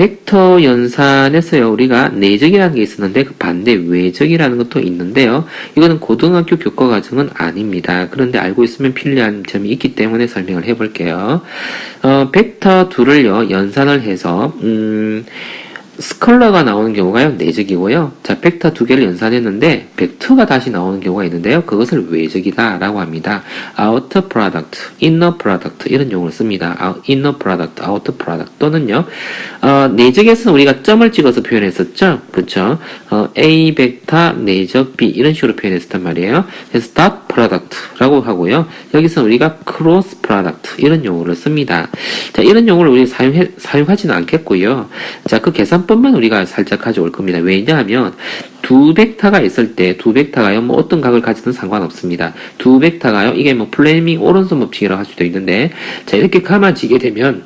벡터 연산에서요, 우리가 내적이라는 게 있었는데, 그 반대 외적이라는 것도 있는데요. 이거는 고등학교 교과 과정은 아닙니다. 그런데 알고 있으면 필요한 점이 있기 때문에 설명을 해볼게요. 벡터 둘을요, 연산을 해서, 스컬러가 나오는 경우가요, 내적이고요. 자, 벡터 두 개를 연산했는데, 벡터가 다시 나오는 경우가 있는데요. 그것을 외적이다 라고 합니다. outer product, inner product, 이런 용어를 씁니다. inner product, outer product. 또는요, 내적에서는 우리가 점을 찍어서 표현했었죠? 그쵸? A 벡터, 내적 B, 이런 식으로 표현했었단 말이에요. 그래서 dot product 라고 하고요. 여기서 우리가 cross product, 이런 용어를 씁니다. 자, 이런 용어를 우리가 사용하지는 않겠고요. 자, 그 계산법만 우리가 살짝 가져올 겁니다. 왜냐하면 두 벡터가 있을 때 두 벡터가요, 뭐 어떤 각을 가지든 상관없습니다. 두 벡터가요, 이게 뭐 플레밍 오른손 법칙이라고 할 수도 있는데, 자, 이렇게 감아지게 되면,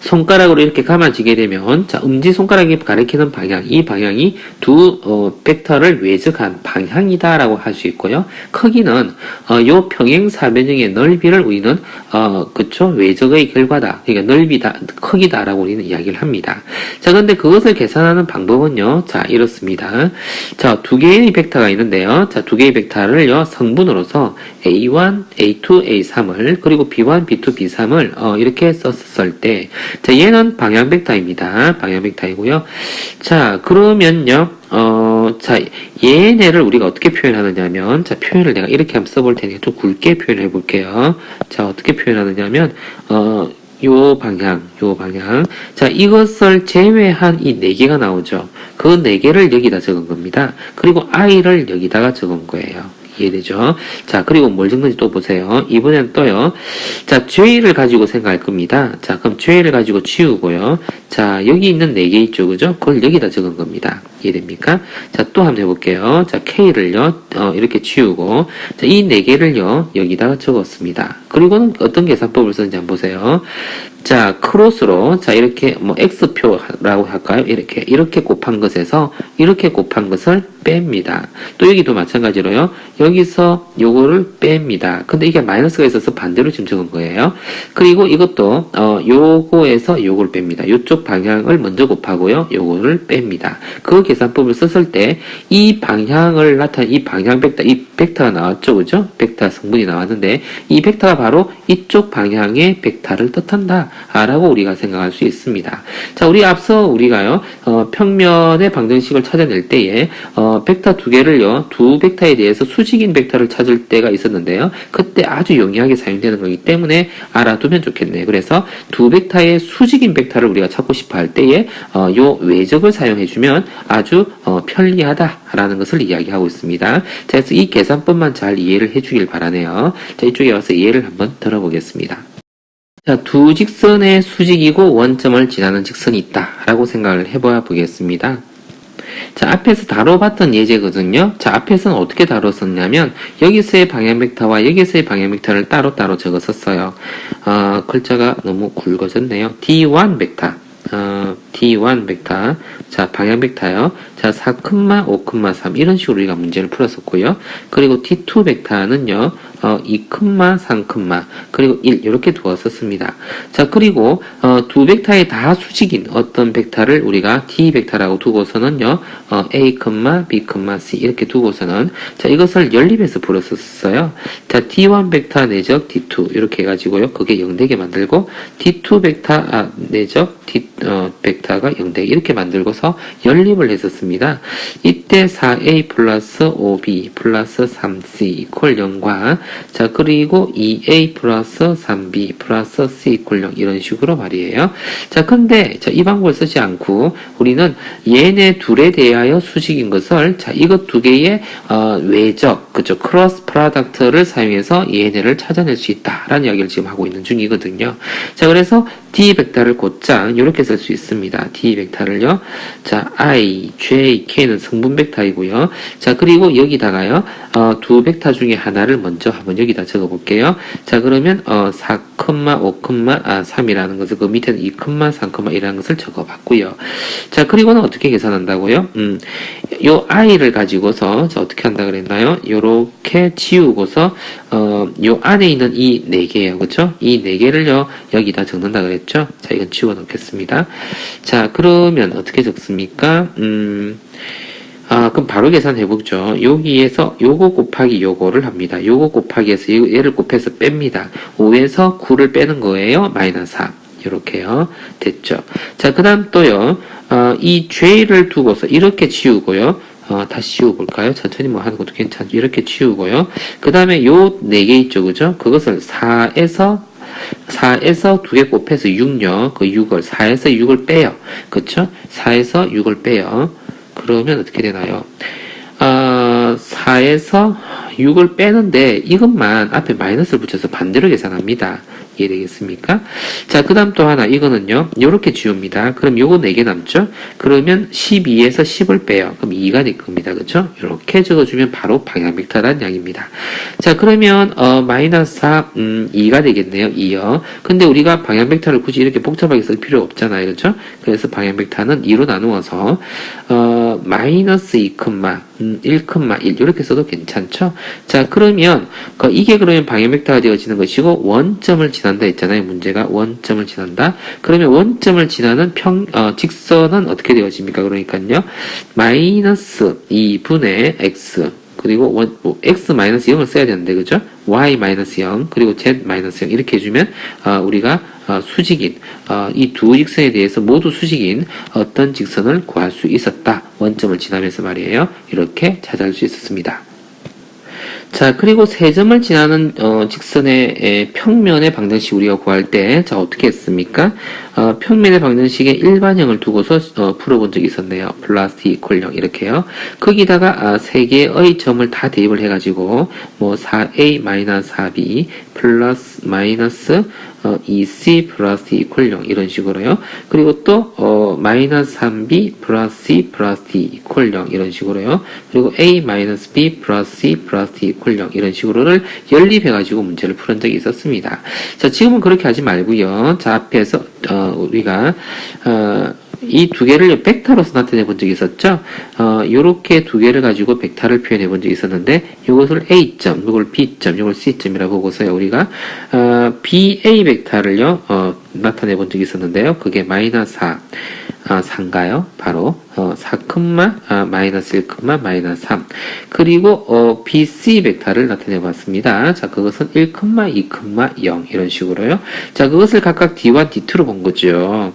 손가락으로 이렇게 감아지게 되면, 자, 엄지손가락이 가리키는 방향, 이 방향이 두 벡터를 외적한 방향이다라고 할 수 있고요. 크기는 요 평행사변형의 넓이를 우리는 그쵸, 외적의 결과다. 그러니까 넓이다, 크기다라고 우리는 이야기를 합니다. 자, 근데 그것을 계산하는 방법은요, 자, 이렇습니다. 자, 두 개의 벡터가 있는데요. 자, 두 개의 벡터를요, 성분으로서 A1, A2, A3을, 그리고 B1, B2, B3을 이렇게 썼을 때, 자, 얘는 방향 벡터입니다. 방향 벡터이고요. 자, 그러면요, 자, 얘네를 우리가 어떻게 표현하느냐면, 자, 표현을 내가 이렇게 한번 써볼 테니까 좀 굵게 표현해 볼게요. 자, 어떻게 표현하느냐면, 요 방향. 자, 이것을 제외한 이 네 개가 나오죠. 그 네 개를 여기다 적은 겁니다. 그리고 i를 여기다가 적은 거예요. 이해되죠? 자, 그리고 뭘 적는지 또 보세요. 이번엔 또요. 자, J를 가지고 생각할 겁니다. 자, 그럼 J를 가지고 치우고요. 자, 여기 있는 네 개 있죠, 그죠? 그걸 여기다 적은 겁니다. 이해됩니까? 자, 또 한번 해볼게요. 자, K를요, 이렇게 치우고, 자, 이 네 개를요, 여기다가 적었습니다. 그리고는 어떤 계산법을 쓰는지 한번 보세요. 자, 크로스로, 자, 이렇게, 뭐, X표라고 할까요? 이렇게 곱한 것에서, 이렇게 곱한 것을 뺍니다. 또 여기도 마찬가지로요, 여기서 요거를 뺍니다. 근데 이게 마이너스가 있어서 반대로 지금 적은 거예요. 그리고 이것도, 요거에서 요걸 뺍니다. 요쪽 방향을 먼저 곱하고요, 요거를 뺍니다. 그 계산법을 썼을 때, 이 방향을 나타낸 이 방향 벡터, 이 벡터가 나왔죠, 그죠? 벡터 성분이 나왔는데, 이 벡터가 바로 이쪽 방향의 벡터를 뜻한다. 라고 우리가 생각할 수 있습니다. 자, 우리 앞서 우리가요, 평면의 방정식을 찾아낼 때에, 벡터 두 개를요, 두 벡터에 대해서 수직인 벡터를 찾을 때가 있었는데요. 그때 아주 용이하게 사용되는 거기 때문에 알아두면 좋겠네요. 그래서 두 벡터의 수직인 벡터를 우리가 찾고 싶어 할 때에, 요 외적을 사용해주면 아주, 편리하다라는 것을 이야기하고 있습니다. 자, 그래서 이 계산법만 잘 이해를 해주길 바라네요. 자, 이쪽에 와서 이해를 한번 들어보겠습니다. 자, 두 직선의 수직이고 원점을 지나는 직선이 있다라고 생각을 해봐야 보겠습니다. 자, 앞에서 다뤄봤던 예제거든요. 자, 앞에서는 어떻게 다뤘었냐면, 여기서의 방향 벡터와 여기서의 방향 벡터를 따로따로 적었었어요. 글자가 너무 굵어졌네요. D1 벡터. D1 벡터. 자, 방향 벡터요. 자, 4, 5, 3 이런 식으로 우리가 문제를 풀었었고요. 그리고 D2 벡터는요. 2, 3, 그리고 1 이렇게 두었었습니다. 자, 그리고 두 벡터에 다 수직인 어떤 벡터를 우리가 D 벡터라고 두고서는요. A, B, C 이렇게 두고서는 자, 이것을 연립해서 풀었었어요. 자, D1 벡터 내적 D2 이렇게 해가지고요. 그게 0되게 만들고 D2 벡터 내적 D 벡터가 0되게 이렇게 만들고서 연립을 했었습니다. 이때 4A 플러스 5B 플러스 3C 이퀄 0과 자, 그리고 2A 플러스 3B 플러스 C 이퀄 0 이런 식으로 말이에요. 자, 근데 자, 이 방법을 쓰지 않고 우리는 얘네 둘에 대하여 수직인 것을 자, 이것 두 개의 외적, 그죠? 크로스 프로덕트를 사용해서 얘네를 찾아낼 수 있다라는 이야기를 지금 하고 있는 중이거든요. 자, 그래서 D 벡터를 곧장 이렇게 쓸 수 있습니다. D 벡터를요. 자, I, J, K는 성분 벡터이고요. 자, 그리고 여기다가요. 두 벡터 중에 하나를 먼저 한번 여기다 적어 볼게요. 자, 그러면 4, 5, 3이라는 것을 그 밑에는 2, 3, 1이라는 것을 적어 봤고요. 자, 그리고는 어떻게 계산한다고요? 요 i를 가지고서 자 어떻게 한다 그랬나요? 요렇게 지우고서 요 안에 있는 이 4개예요. 그쵸? 이 4개를요 여기다 적는다 그랬죠? 자 이건 지워 넣겠습니다. 자 그러면 어떻게 적습니까? 그럼 바로 계산해보죠. 여기에서 요거 곱하기 요거를 합니다. 요거 곱하기해서 얘를 곱해서 뺍니다. 5에서 9를 빼는 거예요. 마이너스 3. 이렇게요. 됐죠. 자, 그 다음 또요. 이 J를 두고서 이렇게 지우고요. 다시 지워볼까요? 천천히 뭐 하는 것도 괜찮죠. 이렇게 지우고요. 그 다음에 요 4개 있죠. 그죠? 그것을 4에서 2개 곱해서 6요. 그 6을, 4에서 6을 빼요. 그쵸? 4에서 6을 빼요. 그러면 어떻게 되나요? 4에서 6을 빼는데 이것만 앞에 마이너스를 붙여서 반대로 계산합니다. 이해되겠습니까? 자, 그 다음 또 하나, 이거는요, 요렇게 지웁니다. 그럼 요거 4개 남죠? 그러면 12에서 10을 빼요. 그럼 2가 될 겁니다. 그쵸? 요렇게 적어주면 바로 방향 벡터라는 양입니다. 자, 그러면, 마이너스 4, 2가 되겠네요. 2요. 근데 우리가 방향 벡터를 굳이 이렇게 복잡하게 쓸 필요 없잖아요. 그쵸? 그래서 방향 벡터는 2로 나누어서, 마이너스 2, 1, 이렇게 써도 괜찮죠? 자, 그러면, 이게 그러면 방향 벡터가 되어지는 것이고, 원점을 지난다 했잖아요. 문제가 원점을 지난다. 그러면 원점을 지나는 직선은 어떻게 되어집니까? 그러니까요. 마이너스 2분의 x 그리고 x 마이너스 0을 써야 되는데 그죠? y 마이너스 0 그리고 z 마이너스 0 이렇게 해주면 우리가 수직인 이 두 직선에 대해서 모두 수직인 어떤 직선을 구할 수 있었다. 원점을 지나면서 말이에요. 이렇게 찾아낼 수 있었습니다. 자, 그리고 세 점을 지나는 직선의 평면의 방정식 우리가 구할 때, 자, 어떻게 했습니까? 평면의 방정식에 일반형을 두고서 풀어본 적이 있었네요. 플러스 t 이퀄 0 이렇게요. 거기다가 세 개의 점을 다 대입을 해가지고 뭐 4a 마이너스 4b 플러스 마이너스 2c 플러스 t 이퀄 0 이런 식으로요. 그리고 또 마이너스 3b 플러스 c 플러스 t 이퀄 0 이런 식으로요. 그리고 a 마이너스 b 플러스 c 플러스 t 이퀄 0 이런 식으로를 연립해가지고 문제를 푸는 적이 있었습니다. 자, 지금은 그렇게 하지 말고요. 자, 앞에서 우리가 이 두 개를 벡터로서 나타내 본 적이 있었죠. 요렇게 두 개를 가지고 벡터를 표현해 본 적이 있었는데 요것을 A점, 요걸 B점, 요걸 C점이라고 보고서요. 우리가 BA 벡터를요 나타내 본 적이 있었는데요. 그게 마이너스 4인가요? 바로 4, 마이너스 1, 마이너스 3 그리고 BC 벡터를 나타내 봤습니다. 자, 그것은 1, 2, 0 이런 식으로요. 자, 그것을 각각 D1, D2로 본 거죠.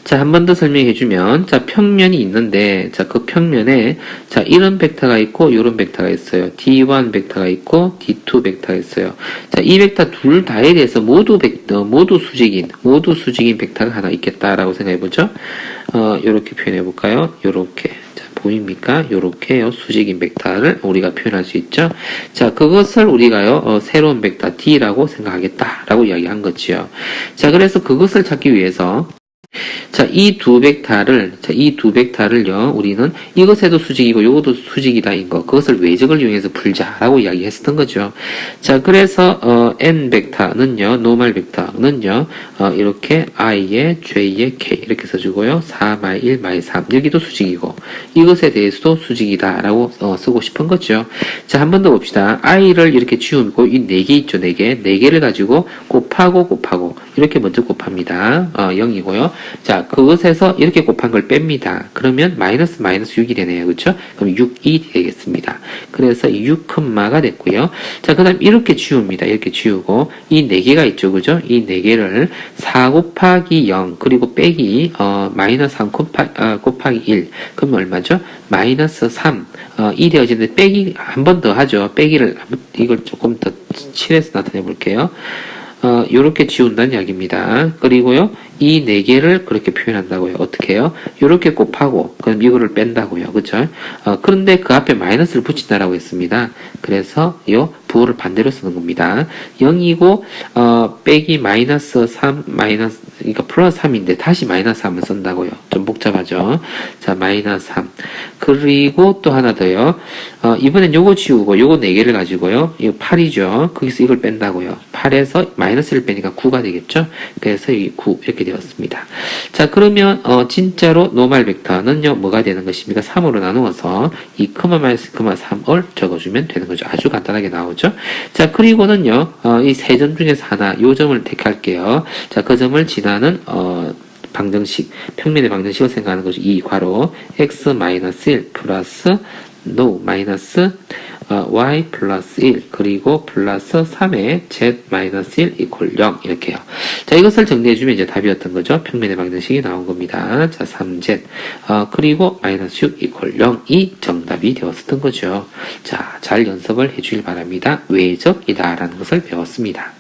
자, 한 번 더 설명해주면, 자, 평면이 있는데, 자, 그 평면에, 자, 이런 벡터가 있고, 요런 벡터가 있어요. D1 벡터가 있고, D2 벡터가 있어요. 자, 이 벡터 둘 다에 대해서 모두 수직인 벡터가 하나 있겠다라고 생각해보죠. 요렇게 표현해볼까요? 요렇게. 자, 보입니까? 요렇게요. 수직인 벡터를 우리가 표현할 수 있죠. 자, 그것을 우리가요, 새로운 벡터 D라고 생각하겠다라고 이야기한 거지요. 자, 그래서 그것을 찾기 위해서, 자, 이 두 벡터를요, 우리는 이것에도 수직이고 요것도 수직이다인 거, 그것을 외적을 이용해서 풀자라고 이야기했었던 거죠. 자, 그래서, n 벡터는요, 노멀 벡터는요, 이렇게 i에 j에 k 이렇게 써주고요, 4, 마이 1, 마이 3 여기도 수직이고 이것에 대해서도 수직이다라고 쓰고 싶은 거죠. 자, 한 번 더 봅시다. i를 이렇게 지우고 이 4개 있죠, 4개. 4개를 가지고 곱하고 이렇게 먼저 곱합니다. 0이고요. 자, 그것에서 이렇게 곱한 걸 뺍니다. 그러면 마이너스 6이 되네요. 그쵸? 그럼 6이 되겠습니다. 그래서 6, 가 됐고요. 자, 그 다음 이렇게 지웁니다. 이렇게 지우고 이 4개가 있죠. 그죠? 이 4개를 4 곱하기 0 그리고 빼기 마이너스 3 곱하기 1 그러면 얼마죠? 마이너스 3 이 되어지는데 빼기 한 번 더 하죠. 빼기를 이걸 조금 더 칠해서 나타내 볼게요. 요렇게 지운다는 이야기입니다. 그리고요, 이 4개를 그렇게 표현한다고요. 어떻게 해요? 요렇게 곱하고, 그럼 이거를 뺀다고요. 그쵸? 그런데 그 앞에 마이너스를 붙인다라고 했습니다. 그래서 요 부호를 반대로 쓰는 겁니다. 0이고, 빼기 마이너스 3, 그러니까 플러스 3인데 다시 마이너스 3을 쓴다고요. 좀 복잡하죠? 자, 마이너스 3. 그리고 또 하나 더요. 이번엔 요거 지우고, 요거 4개를 가지고요. 이거 8이죠. 거기서 이걸 뺀다고요. 8에서 마이너스를 빼니까 9가 되겠죠? 그래서 이 9, 이렇게 되었습니다. 자, 자, 그러면 진짜로 노멀 벡터는요 뭐가 되는 것입니까? 3으로 나누어서 2, 마이너스 3을 적어주면 되는 거죠. 아주 간단하게 나오죠. 자, 그리고는요 이 세 점 중에서 하나 요 점을 택할게요. 자, 그 점을 지나는 방정식, 평면의 방정식을 생각하는 거죠. 이 괄호 x-1 플러스 no 마이너스 y 플러스 1 그리고 플러스 3의 z-1 이퀄 0 이렇게요. 자, 이것을 정리해주면 이제 답이었던 거죠. 평면의 방정식이 나온 겁니다. 자, 3z 그리고 마이너스 6 이퀄 0이 정답이 되었었던 거죠. 자, 잘 연습을 해주길 바랍니다. 외적이다 라는 것을 배웠습니다.